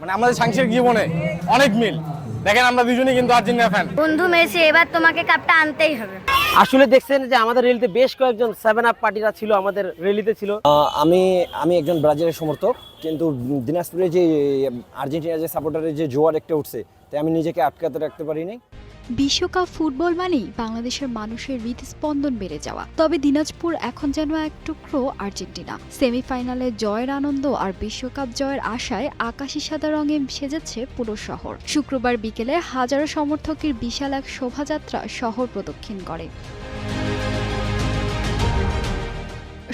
মানে আমাদের সাংসারিক জীবনে অনেক মিল। দেখেন আমরা দুজনেই কিন্তু আর্জেন্টিনা ফ্যান। বন্ধু মেসি, এবার তোমাকে কাপটা আনতেই হবে। আসলে দেখছেন যে আমাদের রেলিতে বেশ কয়েকজন 7 আপ পার্টিরা ছিল, আমাদের রেলিতে ছিল। আমি একজন ব্রাজিলের সমর্থক, কিন্তু দিনাজপুরে যে আর্জেন্টিনার যে সাপোর্টারের যে জোয়ার একটা উঠছে, তাই আমি নিজেকে আটকাতে রাখতে পারিনি। বিশ্বকাপ ফুটবল মানেই বাংলাদেশের মানুষের হৃদস্পন্দন বেড়ে যাওয়া। তবে দিনাজপুর এখন যেন এক টুকরো আর্জেন্টিনা। সেমিফাইনালে জয়ের আনন্দ আর বিশ্বকাপ জয়ের আশায় আকাশি সাদা রঙে সেজেছে পুরো শহর। শুক্রবার বিকেলে হাজারো সমর্থকের বিশাল এক শোভাযাত্রা শহর প্রদক্ষিণ করে।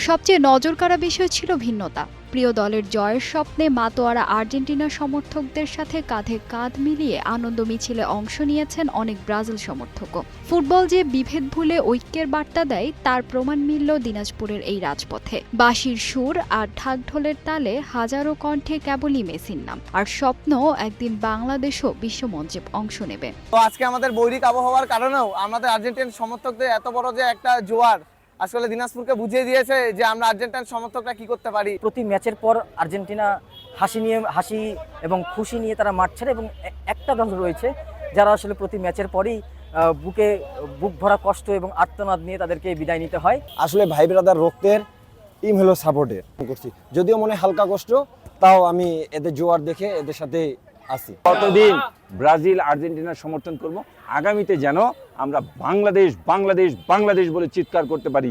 সবচেয়ে নজরকাড়া বিষয় ছিল ভিন্নতা। প্রিয় দলের জয়ের স্বপ্নে মাতোয়ারা আর্জেন্টিনার সমর্থকদের সাথে কাঁধে কাঁধ মিলিয়ে আনন্দ মিছিলে অংশ নিয়েছেন অনেক ব্রাজিল সমর্থকও। ফুটবল যে বিভেদ ভুলে ঐক্যের বার্তা দেয় তার প্রমাণ মিলল দিনাজপুরের এই রাজপথে। বাঁশির সুর আর ঢাকঢোলের তালে হাজারো কণ্ঠে কেবলই মেসির নাম, আর স্বপ্ন একদিন বাংলাদেশও বিশ্বমঞ্চে অংশ নেবে। তো আজকে আমাদের বৈরিক আবহাওয়ার কারণেও আমাদের আর্জেন্টিনা সমর্থকদের এত বড় যে একটা জোয়ার আসলে দিনাজপুরকে বুঝিয়ে দিয়েছে যে আমরা আর্জেন্টাইন সমর্থকরা কি করতে পারি। প্রতি ম্যাচের পর আর্জেন্টিনা হাসি এবং খুশি নিয়ে তারা মাঠ ছাড়ে, এবং একটা দল রয়েছে যারা আসলে প্রতি ম্যাচের পরেই বুক ভরা কষ্ট এবং আর্তনাদ নিয়ে তাদেরকে বিদায় নিতে হয়। আসলে ভাই ব্রাদার রক্তের টিম হলো সাপোর্টের করছি, যদিও মনে হালকা কষ্ট, তাও আমি এদের জোয়ার দেখে এদের সাথে আছি। কতদিন ব্রাজিল আর্জেন্টিনার সমর্থন করব, আগামীতে যেন আমরা বাংলাদেশ বাংলাদেশ বাংলাদেশ বলে চিৎকার করতে পারি।